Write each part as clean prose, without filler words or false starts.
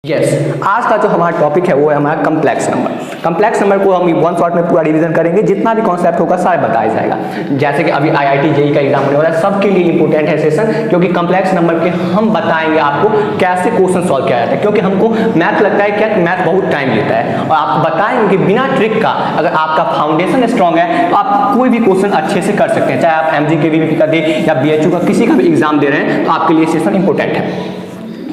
आज का जो हमारा टॉपिक है वो है हमारा कम्प्लेक्स नंबर। कम्प्लेक्स नंबर को हम वन शॉट में पूरा रिवीजन करेंगे, जितना भी कॉन्सेप्ट होगा सारा बताया जाएगा। जैसे कि अभी IIT JEE का एग्जाम होने वाला है, सबके लिए इंपॉर्टेंट है सेशन, क्योंकि कम्प्लेक्स नंबर के हम बताएंगे आपको कैसे क्वेश्चन सॉल्व किया जाता है। क्योंकि हमको मैथ लगता है क्या, मैथ बहुत टाइम लेता है, और आपको बताएंगे कि बिना ट्रिक का अगर आपका फाउंडेशन स्ट्रॉन्ग है तो आप कोई भी क्वेश्चन अच्छे से कर सकते हैं। चाहे आप MG के VVP का दे या BHU का किसी का भी एग्जाम दे रहे हैं तो आपके लिए सेशन इंपॉर्टेंट है।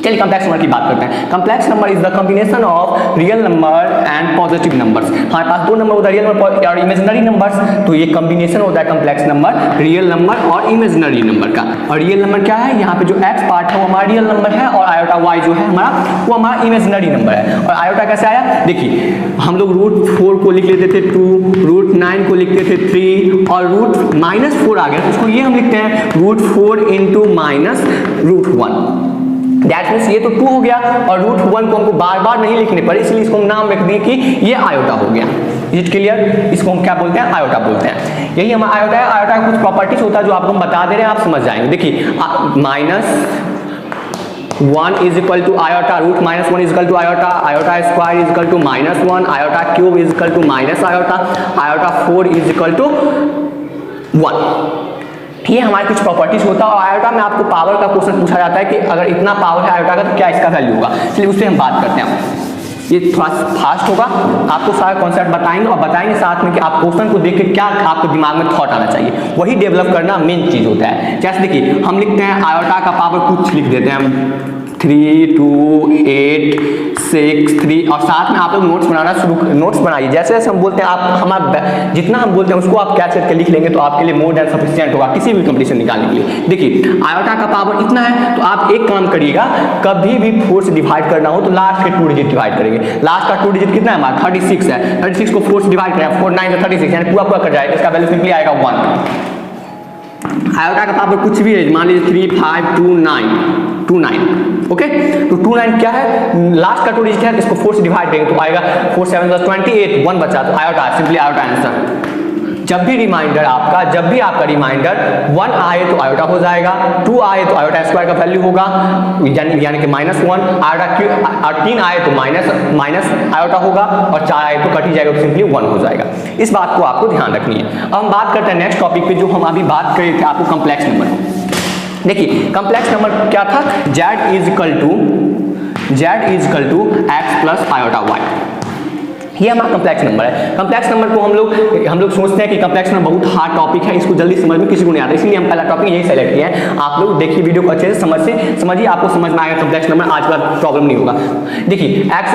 चलिए कम्प्लेक्स नंबर की बात करते हैं। Complex number is the combination of real number and positive numbers. हमारे पास दो नंबर होता है, रियल नंबर और इमेजिनरी नंबर्स, तो ये कॉम्बिनेशन होता है कम्प्लेक्स नंबर रियल नंबर और इमेजिनरी नंबर का। और रियल नंबर क्या है, यहाँ पे जो x पार्ट है वो हमारा रियल नंबर है, और आयोटा y जो है हमारा वो हमारा इमेजिनरी नंबर है। और आयोटा कैसे आया, देखिए हम लोग √4 को लिख लेते थे 2, √9 को लिखते थे 3, और √-4 आ गया तो उसको ये हम लिखते हैं √4 × -√1। दैट मीन्स ये तो 2 हो गया, और √1 को हमको बार बार नहीं लिखने पड़े, इसलिए इसको हम नाम रख दिए कि ये आयोटा हो गया। Is it clear? इसको हम क्या बोलते हैं, आयोटा बोलते हैं। यही हमारा आयोटा है। आयोटा का कुछ प्रॉपर्टीज होता है जो आपको हम बता दे रहे हैं, आप समझ जाएंगे। देखिए -1 is equal to iota, √-1 is equal to iota, iota square is equal to -1, iota cube is equal to minus iota, iota 4 is equal to 1। ये हमारे कुछ प्रॉपर्टीज होता है। और आयोटा में आपको पावर का क्वेश्चन पूछा जाता है कि अगर इतना पावर है आयोटा का तो क्या इसका वैल्यू होगा, इसलिए उससे हम बात करते हैं। ये थोड़ा फास्ट होगा, आपको सारा कॉन्सेप्ट बताएंगे और बताएंगे साथ में कि आप क्वेश्चन को देख के क्या आपको दिमाग में थॉट आना चाहिए, वही डेवलप करना मेन चीज होता है। जैसे देखिए हम लिखते हैं आयोटा का पावर कुछ लिख देते हैं 3, 2, 8, 6, 3, और साथ में आप लोग नोट्स बनाइए। जैसे जैसे हम बोलते हैं आप हमारा जितना हम बोलते हैं उसको आप कैच करके लिख लेंगे तो आपके लिए मोर देन सफिशिएंट होगा किसी भी कंपटीशन निकालने के लिए। देखिए आयोटा का पावर इतना है तो आप एक काम करिएगा, कभी भी 4 से डिवाइड करना हो तो लास्ट के 2 डिजिट डिवाइड करेंगे। लास्ट का 2 डिजिट कितना है हमारा 36 है, 36 को 4 से डिवाइड करें, 4 9 से 36 यानी पूरा कर जाएगा, इसका वैल्यू सिंपली आएगा 1। आयोटा का पावर कुछ भी है, मान लीजिए 3, 5, 2, 9, ओके। तो 2, 9 क्या है, लास्ट का 2 डिजिट है, इसको 4 से डिवाइड करेंगे तो आएगा 4 7 28, 1 बचा तो आयोटा, सिंपली आयोटा आंसर। जब भी आपका रिमाइंडर 1 आए तो आयोटा हो जाएगा, 2 आए तो आयोटा स्क्वायर का वैल्यू होगा यानी कि -1, आयोटा क्यूब, और 3 आए तो माइनस आयोटा होगा, और 4 आए तो कट ही जाएगा तो सिंपली 1 हो जाएगा। इस बात को आपको ध्यान रखनी है। अब हम बात करते हैं नेक्स्ट टॉपिक पे, जो हम अभी बात कर रहे थे आपको कम्प्लेक्स नंबर। देखिए कम्प्लेक्स नंबर क्या था, z is equal to x plus iota y। ये हमारा कम्प्लेक्स नंबर है। कम्प्लेक्स नंबर को हम लोग सोचते हैं कि कम्प्लेक्स नंबर बहुत हार्ड टॉपिक है, इसको जल्दी समझ में किसी को नहीं आता, इसलिए हम पहला टॉपिक यही सेलेक्ट किया है। आप लोग देखिए वीडियो को अच्छे से समझिए, आपको समझ में आएगा कम्प्लेक्स नंबर, आज का प्रॉब्लम नहीं होगा। देखिए x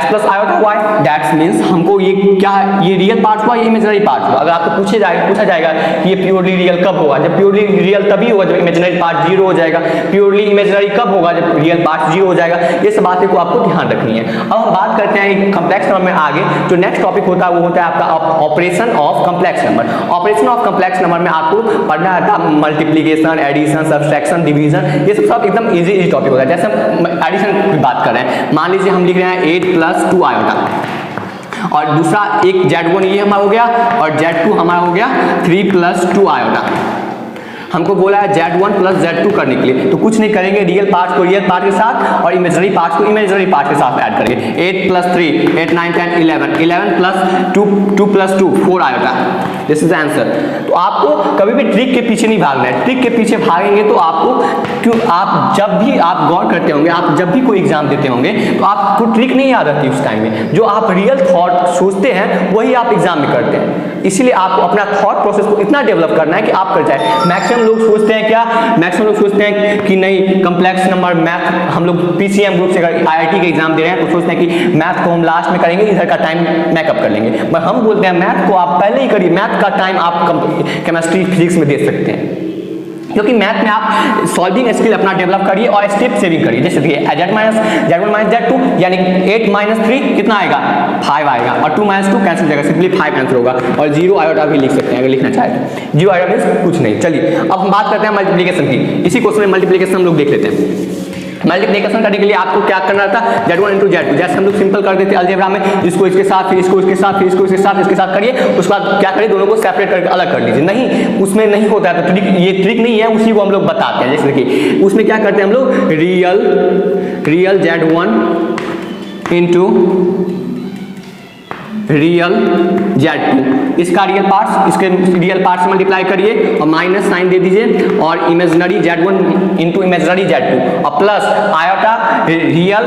plus iota y, that's means हमको ये क्या है, ये रियल पार्ट हुआ, ये इमेजिनरी पार्ट हुआ। अगर आपको पूछा जाएगा कि ये प्योरली रियल कब होगा, जब प्योरली रियल तभी होगा जब इमेजिनरी पार्ट 0 हो जाएगा। प्योरली इमेजिनरी कब होगा, जब रियल पार्ट 0 हो जाएगा। ये सब बातें को आपको ध्यान रखनी है। अब हम बात करते हैं कम्प्लेक्स नंबर में आगे जो नेक्स्ट टॉपिक होता है वो होता है आपका operation of complex number. Operation of complex number में आपको पढ़ना आता है मल्टीप्लिकेशन, एडिशन, सब्सट्रैक्शन, डिवीजन, ये सब एकदम इजी टॉपिक होता है। जैसे हम एडिशन की बात कर रहे हैं, मान लीजिए हम लिख रहे हैं 8 + 2 आयोटा, और दूसरा एक Z1 ये हमारा हो गया, और Z2 हमारा हो गया 3 + 2 आयोटा। हमको बोला है Z1 + Z2 करने के लिए, तो कुछ नहीं करेंगे, रियल पार्ट को रियल पार्ट के साथ और इमेजिनरी पार्ट को इमेजिनरी पार्ट के साथ ऐड करेंगे। 8 + 3, 8, 9, 10, 11, 11 + 2, 2 + 2, 4 आयोटा। This is answer. तो आपको कभी भी ट्रिक के पीछे नहीं भागना है। ट्रिक के पीछे भागेंगे तो आप जब भी आप गौर करते होंगे, आप जब भी कोई एग्जाम देते होंगे तो आपको ट्रिक नहीं याद आती उस टाइम में। जो आप रियल थॉट सोचते हैं वही आप एग्जाम में करते हैं, इसलिए आपको अपना थॉट प्रोसेस को इतना डेवलप करना है कि आप कर जाए। मैक्सिमम लोग सोचते हैं कि नहीं कम्प्लेक्स नंबर मैथ, हम लोग PCM ग्रुप से अगर IIT के एग्जाम दे रहे हैं तो सोचते हैं कि मैथ को हम लास्ट में करेंगे, इधर का टाइम मैकअप कर लेंगे। पर हम बोलते हैं मैथ को आप पहले ही करिए, मैथ का टाइम आप केमिस्ट्री फिजिक्स में दे सकते हैं, क्योंकि मैथ में आप सॉल्विंग स्किल अपना डेवलप करिए और स्टेप सेविंग करिए। जैसे देखिए Z1 - Z2 यानी 8 - 3 कितना आएगा 5 आएगा, और 2 - 2 कैंसिल जाएगा, सिंपली 5 आंसर होगा। और 0 आयोटा भी लिख सकते हैं अगर लिखना चाहे तो। 0 आयोटा मीन्स कुछ नहीं। चलिए अब हम बात करते हैं मल्टीप्लिकेशन की। इसी क्वेश्चन में मल्टीप्लिकेशन हम लोग देख लेते हैं। मल्टीप्लिकेशन करने के लिए आपको क्या करना था, Z1 × Z2, जैसे हम लोग सिंपल कर देते अलजेब्रा में, इसको इसके साथ, फिर इसको इसके साथ, फिर इसको इसके साथ, इसके साथ करिए। उसके बाद क्या करिए, दोनों को सेपरेट करके अलग कर लीजिए। नहीं, उसमें नहीं होता है, तो ये ट्रिक नहीं है, उसी को हम लोग बताते हैं। जैसे देखिए उसमें क्या करते हैं हम लोग, real Z1 into real Z2, इसका रियल पार्ट्स इसके रियल पार्ट्स मल्टीप्लाई करिए और माइनस साइन दे दीजिए, और imaginary Z1 into imaginary Z2 और plus iota real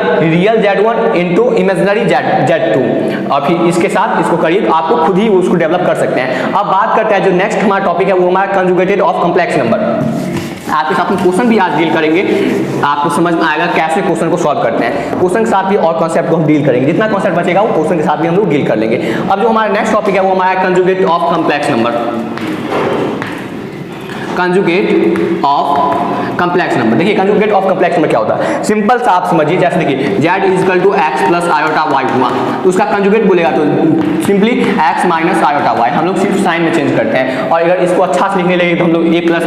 Z1 into imaginary Z2, और फिर इसके साथ इसको करिए, आपको खुद ही उसको डेवलप कर सकते हैं। अब बात करते हैं जो नेक्स्ट हमारा टॉपिक है वो हमारा कंजुगेटेड ऑफ कॉम्प्लेक्स नंबर। आपके साथ हम क्वेश्चन भी आज डील करेंगे, आपको समझ में आएगा कैसे क्वेश्चन को सॉल्व करते हैं। क्वेश्चन के साथ भी और कॉन्सेप्ट को हम डील करेंगे, जितना कॉन्सेप्ट बचेगा वो क्वेश्चन के साथ भी हम लोग डील कर लेंगे। अब जो हमारा नेक्स्ट टॉपिक है वो हमारा conjugate of complex number. Conjugate of complex number, देखिए कंजुगेट ऑफ कॉम्प्लेक्स नंबर क्या होता है, सिंपल सा आप समझिए। जैसे देखिए z equal to x plus iota y हुआ, तो उसका कंजुगेट बोलेगा तो simply x minus iota y, हम लोग सिर्फ साइन में चेंज करते हैं। और अगर इसको अच्छा से लिखने लगे तो हम लोग a प्लस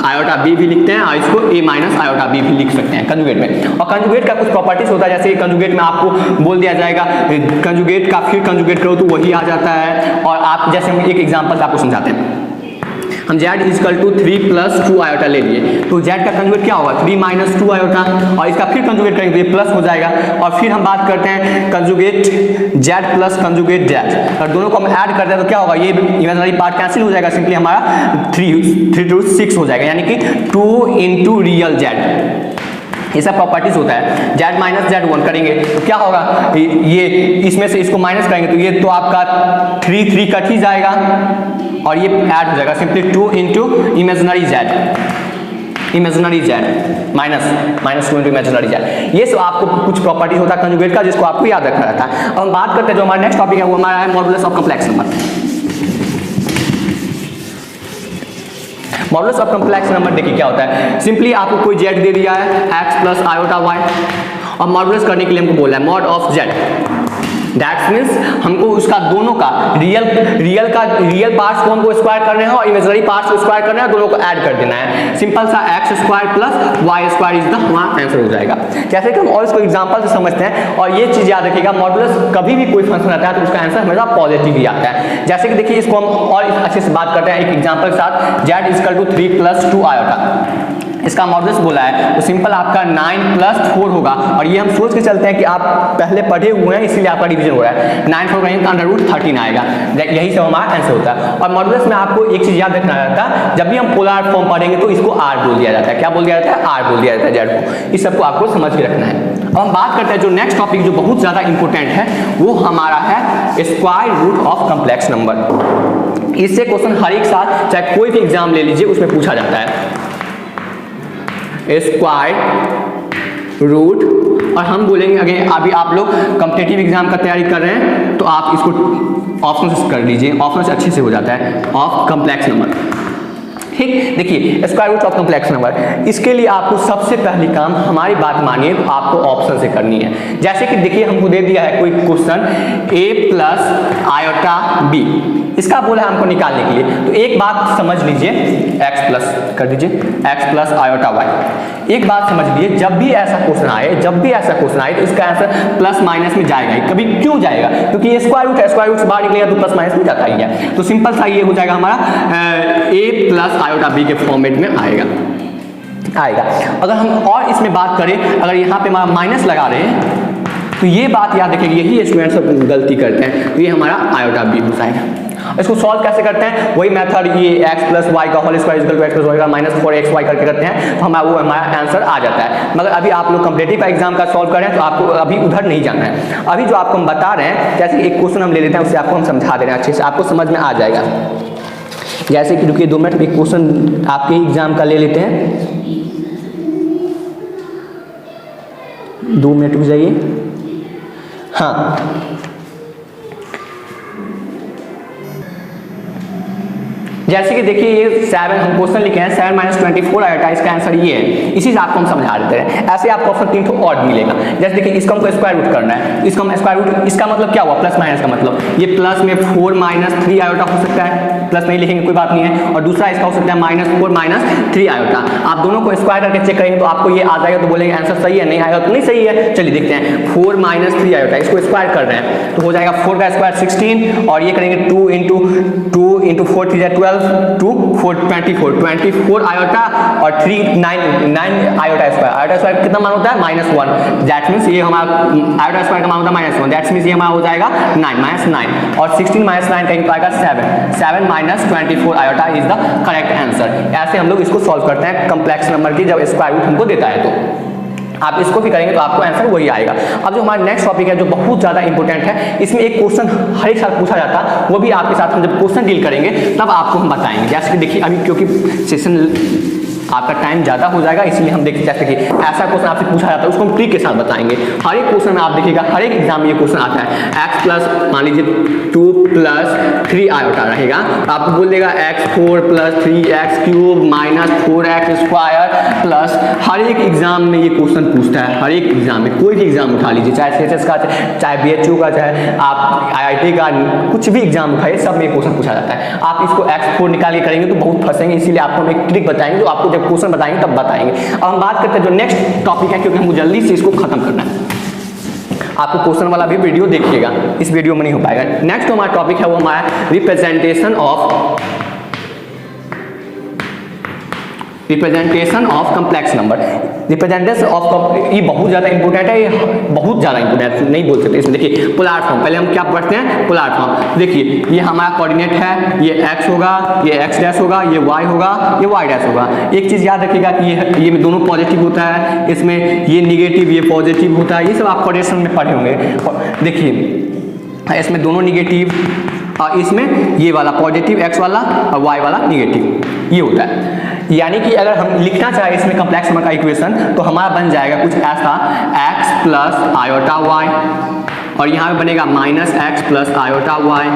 आयोटा b भी लिखते हैं, और इसको a माइनस आयोटा b भी लिख सकते हैं कंजुगेट में। और कंजुगेट का कुछ प्रॉपर्टीज होता है, जैसे कंजुगेट में आपको बोल दिया जाएगा कंजुगेट का फिर कंजुगेट करो तो वही आ जाता है। और आप जैसे हम एक एग्जांपल से आपको समझाते हैं, हम z equal to 3 plus 2 iota ले लिए, तो z का कंजुगेट क्या होगा 3 माइनस 2 आयोटा, और इसका फिर कंजुगेट करेंगे तो ये प्लस हो जाएगा। और फिर हम बात करते हैं conjugate z plus conjugate z, और दोनों को हम ऐड करते हैं तो क्या होगा, ये इमेजिनरी पार्ट कैंसिल हो जाएगा, सिंपली हमारा 3 टू 6 हो जाएगा, यानी कि 2 इंटू रियल z। ये सब प्रॉपर्टीज होता है। z माइनस Z1 करेंगे तो क्या होगा, ये इसमें से इसको माइनस करेंगे तो ये तो आपका 3 कट ही जाएगा और ये ऐड हो जाएगा, simply 2 into imaginary z minus 2 into imaginary z। ये सब आपको कुछ प्रॉपर्टीज होता है कंजुगेट का, जिसको आपको याद रखना रहता है। अब हम बात करते हैं जो हमारा नेक्स्ट टॉपिक है वो हमारा है modulus of complex number. Modulus of complex number देखिए क्या होता है, सिंपली आपको कोई z दे दिया है x प्लस आयोटा y, और मॉडुलस करने के लिए हमको बोला है mod of z। That means हमको उसका दोनों का रियल पार्ट्स को हमको स्क्वायर करने हैं और इमेजिनरी पार्ट्स को स्क्वायर करना है, दोनों को ऐड कर देना है। सिंपल सा x square plus y square is the हमारा आंसर हो जाएगा। जैसे कि हम और इसको एग्जांपल से समझते हैं, और ये चीज याद रखिएगा, मॉडुलस कभी भी कोई फंक्शन आता है तो उसका आंसर हमेशा पॉजिटिव ही आता है। जैसे कि देखिए इसको हम और अच्छे से बात करते हैं एक एग्जाम्पल के साथ, z equal to 3 plus 2 iota, इसका मॉडुलस बोला है तो सिंपल आपका 9 प्लस 4 होगा, और ये हम सोच के चलते हैं कि आप पहले पढ़े हुए हैं इसलिए आपका डिवीजन हो रहा है। 9 4 करेंगे तो अंडर रूट 13 आएगा, यही सब हमारा आंसर होता है। और मॉडुलस में आपको एक चीज याद रखना रहता है, जब भी हम पोलर फॉर्म पढ़ेंगे तो इसको r बोल दिया जाता है। क्या बोल दिया जाता है, r बोल दिया जाता है z को। इस सबको आपको समझ के रखना है। अब हम बात करते हैं जो नेक्स्ट टॉपिक जो बहुत ज्यादा इंपॉर्टेंट है वो हमारा है square root of complex number. इससे क्वेश्चन हर एक साल चाहे कोई भी एग्जाम ले लीजिए उसमें पूछा जाता है स्क्वायर रूट। और हम बोलेंगे अगर अभी आप लोग कॉम्पिटिटिव एग्जाम का तैयारी कर रहे हैं तो आप इसको ऑप्शन से कर लीजिए, ऑप्शन से अच्छे से हो जाता है ऑफ कॉम्प्लेक्स नंबर। ठीक, देखिए square root of complex number, इसके लिए आपको सबसे पहली काम हमारी बात मानिए तो आपको ऑप्शन से करनी है। जैसे कि देखिए हमको दे दिया है कोई question a plus iota b, इसका बोला है हमको निकालने के लिए, तो एक बात समझ लीजिए, x प्लस कर दीजिए x प्लस आयोटा y। एक बात समझ लीजिए, जब भी ऐसा क्वेश्चन आए तो इसका आंसर प्लस माइनस में जाएगा ही। कभी क्यों जाएगा, क्योंकि ये स्क्वायर रूट है, स्क्वायर रूट से बाहर निकलेगा तो प्लस माइनस में जाता ही है। तो सिंपल सा ये हो जाएगा हमारा a प्लस आयोटा b के फॉर्मेट में आएगा। अगर हम और इसमें बात करें, अगर यहाँ पे हमारा माइनस लगा रहे हैं तो ये बात याद रखेंगे, यही स्टूडेंट सब गलती करते हैं, तो ये हमारा आयोटा b हो जाएगा। इसको सॉल्व कैसे करते हैं, वही मेथड, ये x प्लस वाई का whole square equal to x plus y का माइनस 4xy करके करते हैं, तो हमारा आंसर आ जाता है। मगर अभी आप लोग कॉम्पिटिटिव एग्जाम का सॉल्व कर रहे हैं तो आपको अभी उधर नहीं जाना है। अभी जो आपको हम बता रहे हैं, जैसे एक क्वेश्चन हम ले लेते हैं, उससे आपको हम समझा दे रहे हैं, अच्छे से आपको समझ में आ जाएगा। जैसे कि रुकिए 2 मिनट, एक क्वेश्चन आपके एग्जाम का ले लेते हैं, 2 मिनट रुक जाइए। हाँ, जैसे कि देखिए ये 7 हम क्वेश्चन लिखे हैं, 7 माइनस 24 आयोटा, इसका आंसर ये है। इसी से आपको हम समझा देते हैं। ऐसे आपको ऑप्शन 3 तो और मिलेगा। जैसे देखिए इसका हमको स्क्वायर रूट करना है, इसका हम स्क्वायर रूट, इसका मतलब क्या हुआ, प्लस माइनस का मतलब ये प्लस में 4 माइनस 3 आयोटा हो सकता है, प्लस नहीं लिखेंगे कोई बात नहीं है। और दूसरा इसका हो सकता है माइनस 4 माइनस 3 आयोटा। आप दोनों को स्क्वायर करके चेक करेंगे तो आपको ये आ जाएगा, तो बोलेंगे आंसर सही है, नहीं आएगा तो नहीं सही है। चलिए देखते हैं, 4 माइनस 3 आयोटा, इसको स्क्वायर कर रहे हैं तो हो जाएगा 4 का स्क्वायर 16, और ये करेंगे 2 इंटू 4 3 12 2 4 24 आयोटा और 3 9 आयोटा स्क्वायर कितना मान होता है -1, दैट मीन्स ये हमारा आयोटा स्क्वायर का मान होता है -1, दैट मीन्स ये हमारा हो जाएगा 9 और 16 -9 कहीं पाएगा 7 -24 iota is the correct answer. ऐसे हम लोग इसको सॉल्व करते हैं कॉम्प्लेक्स नंबर की जब स्क्वायर रूट हमको देता है तो आप इसको भी करेंगे तो आपको आंसर वही आएगा। अब जो हमारा नेक्स्ट टॉपिक है जो बहुत ज़्यादा इंपॉर्टेंट है, इसमें एक क्वेश्चन हर एक साल पूछा जाता है, वो भी आपके साथ हम जब क्वेश्चन डील करेंगे तब आपको हम बताएंगे। जैसे कि देखिए अभी क्योंकि सेशन आपका टाइम ज़्यादा हो जाएगा इसलिए हम देखिए जैसे कि ऐसा क्वेश्चन आपसे पूछा जाता है उसको हम ट्रिक के साथ बताएंगे। हर एक क्वेश्चन में आप देखिएगा हर एक एग्जाम में ये क्वेश्चन आता है x प्लस मान लीजिए 2 + 3 आयोटा रहेगा, आपको बोल देगा x4 + 3x cube -4x square plus. हर एक एग्जाम में ये क्वेश्चन पूछता है, हर एक एग्जाम में कोई भी एग्जाम उठा लीजिए, चाहे CHS का, चाहे BHU का, चाहे आप IIT का, कुछ भी एग्जाम उठाइए सब में क्वेश्चन पूछा जाता है। आप इसको x4 निकाल के करेंगे तो बहुत फंसेंगे, इसीलिए आपको हम एक ट्रिक बताएंगे जो आपको जब क्वेश्चन बताएंगे तब बताएंगे। अब हम बात करते हैं जो नेक्स्ट टॉपिक है क्योंकि हमको जल्दी से इसको खत्म करना है। आपको क्वेश्चन वाला भी वीडियो देखिएगा, इस वीडियो में नहीं हो पाएगा। नेक्स्ट हमारा टॉपिक है वो हमारा representation of complex number. Representation of ये बहुत ज़्यादा इंपॉर्टेंट है, ये बहुत ज़्यादा इंपॉर्टेंट नहीं बोल सकते इसमें। देखिए पोलर फॉर्म, पहले हम क्या पढ़ते हैं पोलर फॉर्म। देखिए ये हमारा कोऑर्डिनेट है, ये x होगा, ये x डैश होगा, ये y होगा, ये y डैश होगा। एक चीज़ याद रखिएगा कि ये दोनों पॉजिटिव होता है, इसमें ये निगेटिव ये पॉजिटिव होता है, ये सब आप कोऑर्डिनेशन में पढ़े होंगे। देखिए इसमें दोनों निगेटिव और इसमें ये वाला पॉजिटिव x वाला और y वाला निगेटिव ये होता है। यानी कि अगर हम लिखना चाहें इसमें कॉम्प्लेक्स नंबर का इक्वेशन तो हमारा बन जाएगा कुछ ऐसा x प्लस आयोटा y और यहाँ पे बनेगा -x प्लस आयोटा y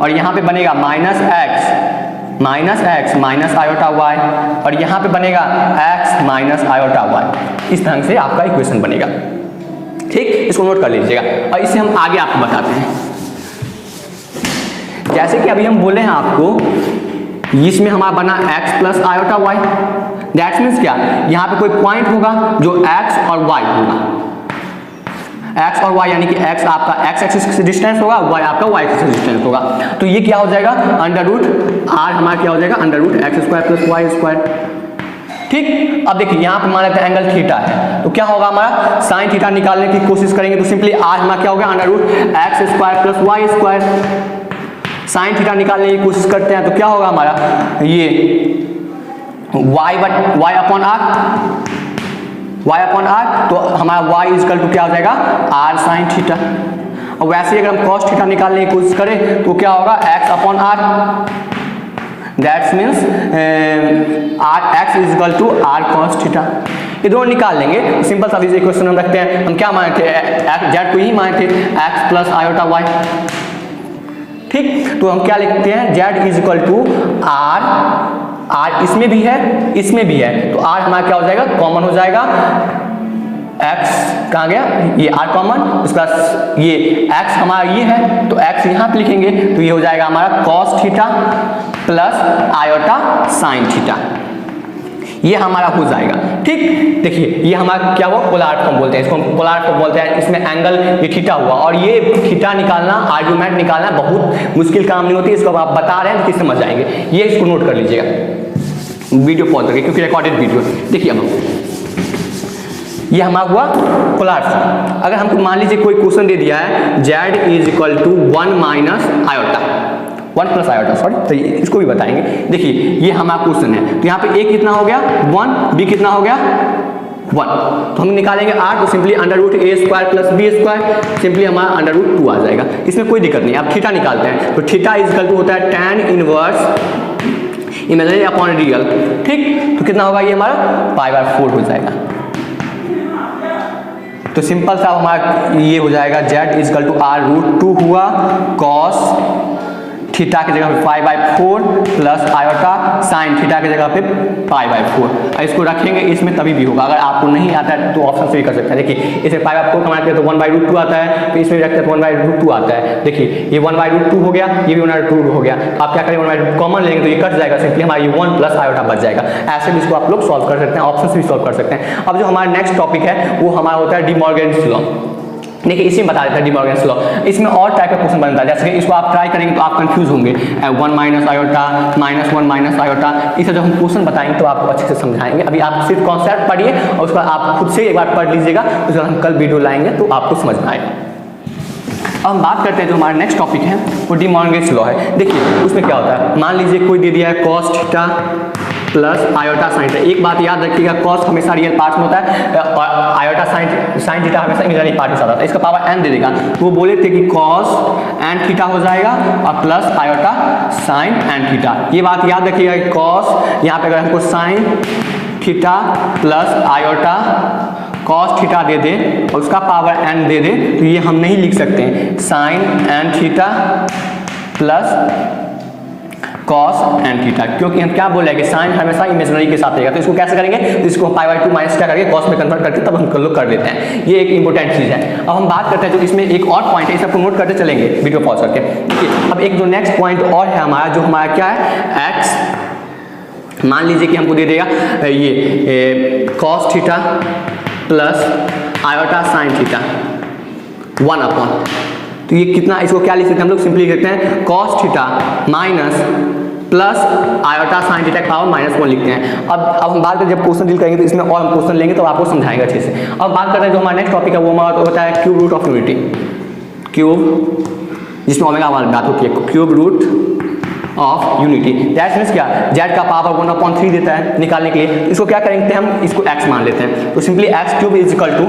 और यहाँ पे बनेगा -x माइनस आयोटा y और यहाँ पे बनेगा x माइनस आयोटा y। इस तरह से आपका इक्वेशन बनेगा। ठीक, इसको नोट कर लीजिएगा और इसे हम आगे आपको बताते हैं। जैसे कि अभी हम बोले हैं आपको इसमें हमारा बना x plus iota y, that means क्या, यहाँ पे कोई पॉइंट होगा जो x और y होगा, x और y यानी कि x आपका x एक्सिस से डिस्टेंस होगा, y आपका y एक्सिस से डिस्टेंस होगा। तो ये क्या हो जाएगा √r हमारा क्या हो जाएगा √x² + y²। ठीक, अब देखिए यहाँ पे मान लेते हैं एंगल थीटा है तो क्या होगा हमारा साइन थीटा निकालने की कोशिश करेंगे तो सिंपली r हमारा क्या हो गया √x² + y²। साइन थीटा निकालने की कोशिश करते हैं तो क्या होगा हमारा ये y अपॉन r, तो हमारा y इक्वल टू क्या हो जाएगा r साइन थीटा। और वैसे ही अगर हम cos थीटा निकालने की कोशिश करें तो क्या होगा x upon r, that's means x equal to r cos theta. ये दोनों निकाल लेंगे। सिंपल सा इक्वेशन हम रखते हैं, हम क्या माने थे z को ही माने थे x प्लस आयोटा y। ठीक, तो हम क्या लिखते हैं z is equal to r इसमें भी है इसमें भी है तो r हमारा क्या हो जाएगा कॉमन हो जाएगा, x कहाँ गया ये r कॉमन, उसका ये x हमारा ये है तो x यहाँ पे लिखेंगे तो ये हो जाएगा हमारा cos theta plus iota sine theta, ये हमारा हो जाएगा। ठीक, देखिए ये हमारा क्या हुआ पोलर फॉर्म बोलते हैं, इसको हम पोलर फॉर्म बोलते हैं। इसमें एंगल ये थीटा हुआ और ये थीटा निकालना आर्गुमेंट निकालना बहुत मुश्किल काम नहीं होती, इसको आप बता रहे हैं तो किस समझ जाएंगे। ये इसको नोट कर लीजिएगा वीडियो पॉज करके क्योंकि रिकॉर्डेड वीडियो। देखिए अब ये हमारा हुआ पोलर फॉर्म। अगर हमको मान लीजिए कोई क्वेश्चन दे दिया है z is equal to 1 minus iota 1 plus iota sorry, तो इसको भी बताएंगे। देखिए ये हमारा क्वेश्चन है तो यहाँ पे a कितना हो गया 1, b कितना हो गया 1, तो हम निकालेंगे r तो simply √a² plus b², simply हमारा √2 आ जाएगा। इसमें कोई दिक्कत नहीं। आप थीटा निकालते हैं तो थीटा इक्वल टू होता है tan inverse imaginary upon real. ठीक, तो कितना होगा ये हमारा π/4 हो जाएगा। तो सिंपल सा हमारा ये हो जाएगा z इक्वल टू r√2 हुआ cos थीटा की जगह पे π/4 प्लस आयोटा साइन थीटा की जगह पे π/4। इसको रखेंगे इसमें तभी भी होगा। अगर आपको नहीं आता है तो ऑप्शन से भी कर सकते हैं। देखिए इसे π/4 का मानते हैं तो 1/√2 आता है, तो इसमें भी रखते हैं तो 1/√2 आता है। देखिए ये 1/√2 हो गया, ये भी 1/2 हो गया। आप क्या करेंगे 1/2 कॉमन लेंगे तो ये कट जाएगा, सिंपली हमारा ये 1 प्लस आयोटा बच जाएगा। ऐसे भी इसको आप लोग सॉल्व कर सकते हैं, ऑप्शन से भी सॉल्व कर सकते हैं। अब जो हमारा नेक्स्ट टॉपिक है वो हमारा होता है डी मॉर्गन्स लॉ। देखिए इसी में बता देता है डी मॉर्गन्स लॉ। इसमें और टाइप का क्वेश्चन बनता है, जैसे कि इसको आप ट्राई करेंगे तो आप कंफ्यूज होंगे, 1 माइनस आयोटा -1 माइनस आयोटा, इसे जब हम क्वेश्चन बताएंगे तो आपको अच्छे से समझाएंगे। अभी आप सिर्फ कॉन्सेप्ट पढ़िए और उसके बाद आप खुद से एक बार पढ़ लीजिएगा, उसके बाद हम कल वीडियो लाएंगे तो आपको समझ में आएगा। अब हम बात करते हैं जो हमारा नेक्स्ट टॉपिक है वो डी मॉर्गन्स लॉ है। देखिए उसमें क्या होता है, मान लीजिए कोई दे दिया है cos theta plus iota sine theta. एक बात याद रखिएगा, कॉस हमेशा रियल पार्ट में होता है और आयोटा साइन थीटा हमेशा इमेजिनरी पार्ट में आता है। इसका पावर n दे देगा, वो बोले थे कि cos n थीटा हो जाएगा और plus iota sine n theta. ये बात याद रखिएगा कि cos यहाँ पे अगर हमको sine theta plus iota cos theta दे दे और उसका पावर n दे दे तो ये हम नहीं लिख सकते हैं sine n theta plus cos n theta, क्योंकि हम क्या बोले कि साइन हमेशा इमेजिनरी के साथ रहेगा। तो इसको कैसे करेंगे, तो इसको π/2 माइनस क्या करके cos में कन्वर्ट करके तब हम लोग कर लेते हैं। ये एक इंपॉर्टेंट चीज़ है। अब हम बात करते हैं जो इसमें एक और पॉइंट है, इसे आपको नोट करते चलेंगे वीडियो पॉज करके। देखिए अब एक जो नेक्स्ट पॉइंट और है हमारा, जो हमारा क्या है x, मान लीजिए कि हमको दे देगा ये cos theta plus iota sine theta 1/, तो ये कितना, इसको क्या लिख सकते हैं हम लोग, सिंपली लिख सकते हैं cos theta minus plus iota sine theta का पावर -1 लिखते हैं। अब हम बात करें जब क्वेश्चन डील करेंगे तो इसमें और हम क्वेश्चन लेंगे तो आपको समझाएंगे अच्छे से। अब बात करते हैं जो हमारा नेक्स्ट टॉपिक है वो हमारा होता है cube root of unity, cube जिसमें ओमेगा वाली बात होती है, cube root of unity. That means क्या, z का पावर 1/3 देता है निकालने के लिए। इसको क्या करेंगे, हम इसको x मान लेते हैं, तो simply x cube is equal to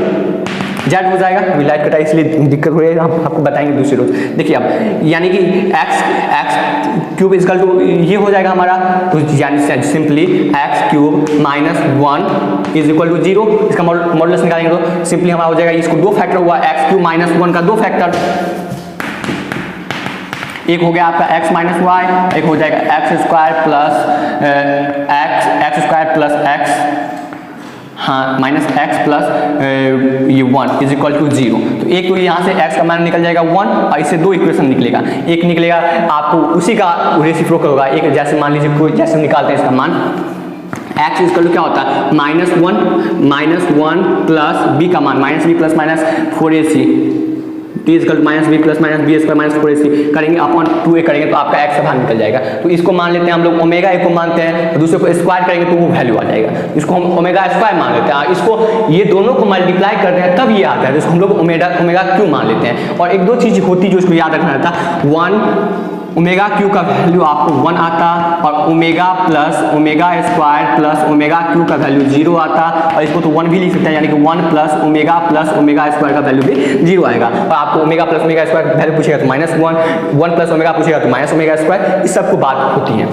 z हो जाएगा। अभी लाइट कटा इसलिए दिक्कत हो रही है, हम आपको बताएंगे दूसरी रोज। देखिए अब यानी कि x cube is equal to ये हो जाएगा हमारा, तो यानी simply x cube -1 is equal to 0। इसका मॉडुलस निकालेंगे तो सिंपली हमारा हो जाएगा, इसको 2 फैक्टर हुआ, x क्यूब -1 का 2 फैक्टर, एक हो गया आपका x माइनस वाई, एक हो जाएगा x स्क्वायर प्लस x हाँ माइनस एक्स प्लस ये 1 इज इक्वल टू 0। तो एक तो यहाँ से x का मान निकल जाएगा 1 और इससे 2 इक्वेशन निकलेगा, एक निकलेगा आपको उसी का रेसिप्रोकल होगा। एक जैसे मान लीजिए कोई जैसे निकालते हैं इसका मान x इज इक्वल टू क्या होता है -1 प्लस b का मान -b plus -4ac t is equal to -b plus -b square -4ac करेंगे अपॉन 2a करेंगे तो आपका x का भाग निकल जाएगा। तो इसको मान लेते हैं हम लोग ओमेगा a को मानते हैं, तो दूसरे को स्क्वायर करेंगे तो वो वैल्यू आ जाएगा, इसको हम ओमेगा स्क्वायर मान लेते हैं। इसको ये दोनों को मल्टीप्लाई करते हैं तब ये आता है, जिसको हम लोग ओमेगा क्यू मान लेते हैं। और एक दो चीज़ होती है जो इसको याद रखना रहता है, 1 ओमेगा क्यू का वैल्यू आपको 1 आता और omega square plus omega cube का वैल्यू 0 आता, और इसको तो 1 भी लिख सकते हैं, यानी कि 1 प्लस ओमेगा स्क्वायर का वैल्यू भी 0 आएगा। और आपको omega plus omega square value पूछेगा तो -1 प्लस ओमेगा पूछेगा तो माइनस ओमेगा स्क्वायर, इस सब को बात होती है।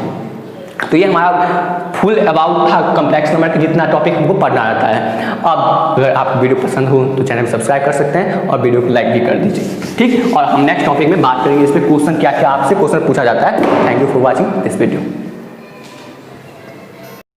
तो ये हमारा फुल अबाउट था कॉम्प्लेक्स नंबर का, जितना टॉपिक हमको पढ़ना रहता है। अब अगर आपको वीडियो पसंद हो तो चैनल को सब्सक्राइब कर सकते हैं और वीडियो को लाइक भी कर दीजिए, ठीक। और हम नेक्स्ट टॉपिक में बात करेंगे इस पर क्वेश्चन क्या क्या आपसे क्वेश्चन पूछा जाता है। Thank you for watching this video.